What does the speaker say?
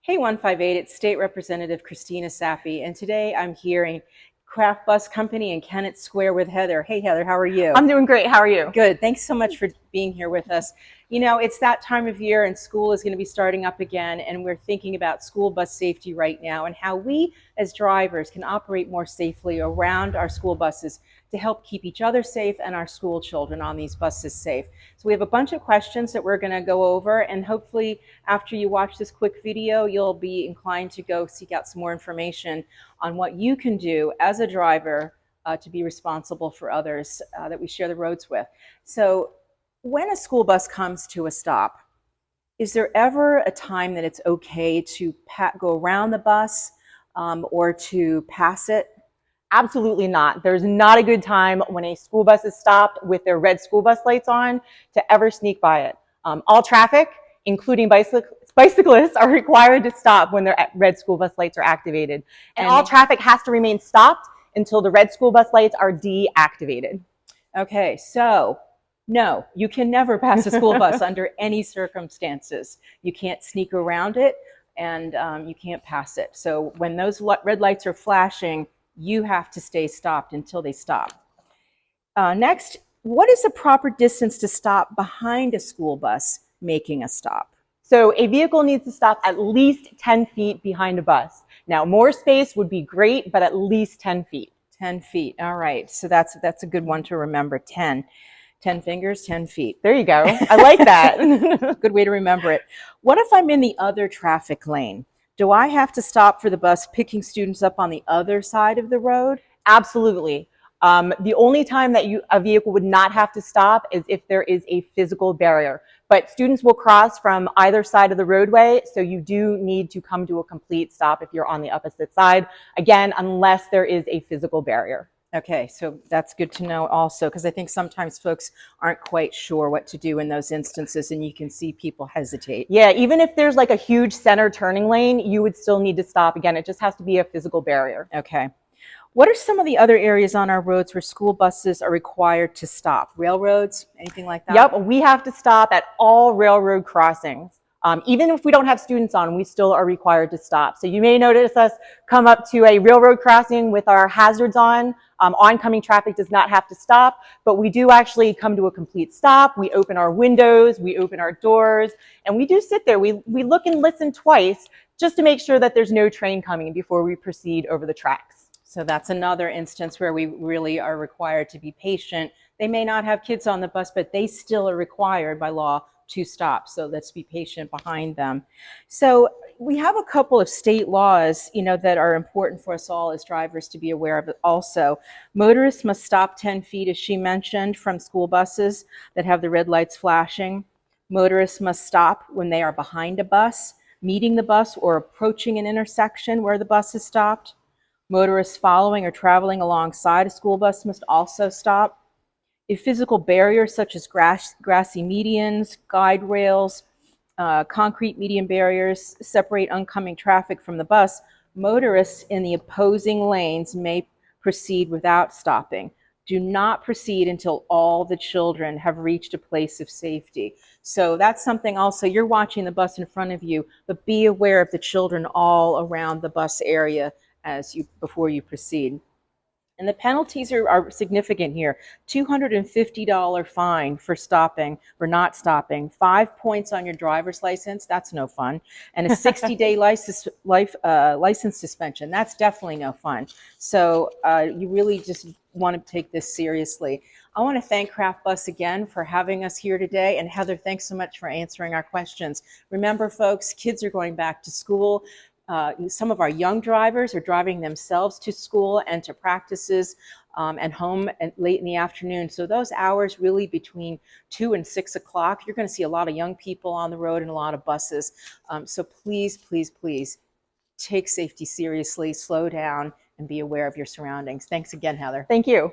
Hey 158, it's State Representative Christina Sappey, and today I'm here in Krapf Bus Company in Kennett Square with Heather. Hey Heather, how are you? I'm doing great. How are you? Good. Thanks so much for being here with us. You know, it's that time of year and school is going to be starting up again, and we're thinking about school bus safety right now and how we as drivers can operate more safely around our school buses to help keep each other safe and our school children on these buses safe. So we have a bunch of questions that we're going to go over, and hopefully after you watch this quick video, you'll be inclined to go seek out some more information on what you can do as a driver to be responsible for others that we share the roads with. So when a school bus comes to a stop, is there ever a time that it's okay to go around the bus or to pass it? Absolutely not. There's not a good time when a school bus is stopped with their red school bus lights on to ever sneak by it. All traffic, including bicyclists, are required to stop when their red school bus lights are activated. And all traffic has to remain stopped until the red school bus lights are deactivated. Okay, so no, you can never pass a school bus under any circumstances. You can't sneak around it, and you can't pass it. So when those red lights are flashing, you have to stay stopped until they stop. Next, what is the proper distance to stop behind a school bus making a stop? So a vehicle needs to stop at least 10 feet behind a bus. Now, more space would be great, but at least 10 feet. 10 feet. All right. So that's a good one to remember. 10 fingers, 10 feet. There you go. I like that. Good way to remember it. What if I'm in the other traffic lane? Do I have to stop for the bus picking students up on the other side of the road? Absolutely. The only time that a vehicle would not have to stop is if there is a physical barrier. But students will cross from either side of the roadway, so you do need to come to a complete stop if you're on the opposite side. Again, unless there is a physical barrier. Okay, so that's good to know also, because I think sometimes folks aren't quite sure what to do in those instances, and you can see people hesitate. Yeah, even if there's like a huge center turning lane, you would still need to stop. Again, it just has to be a physical barrier. Okay. What are some of the other areas on our roads where school buses are required to stop? Railroads, anything like that? Yep, we have to stop at all railroad crossings. Even if we don't have students on, we still are required to stop. So you may notice us come up to a railroad crossing with our hazards on. Oncoming traffic does not have to stop, but we do actually come to a complete stop. We open our windows, we open our doors, and we do sit there. We look and listen twice just to make sure that there's no train coming before we proceed over the tracks. So that's another instance where we really are required to be patient. They may not have kids on the bus, but they still are required by law to stop. So let's be patient behind them. So we have a couple of state laws, that are important for us all as drivers to be aware of it also. Motorists must stop 10 feet, as she mentioned, from school buses that have the red lights flashing. Motorists must stop when they are behind a bus, meeting the bus, or approaching an intersection where the bus is stopped. Motorists following or traveling alongside a school bus must also stop. If physical barriers such as grassy medians, guide rails, concrete median barriers separate oncoming traffic from the bus, motorists in the opposing lanes may proceed without stopping. Do not proceed until all the children have reached a place of safety. So that's something also, you're watching the bus in front of you, but be aware of the children all around the bus area before you proceed. And the penalties are significant here. $250 fine for not stopping, 5 points on your driver's license, that's no fun, and a 60-day license suspension, that's definitely no fun. So you really just want to take this seriously. I want to thank Krapf Bus again for having us here today, and Heather, thanks so much for answering our questions. Remember, folks, kids are going back to school. Some of our young drivers are driving themselves to school and to practices and home late in the afternoon. So those hours really between 2 and 6 o'clock, you're going to see a lot of young people on the road and a lot of buses. So please, please, please take safety seriously, slow down, and be aware of your surroundings. Thanks again, Heather. Thank you.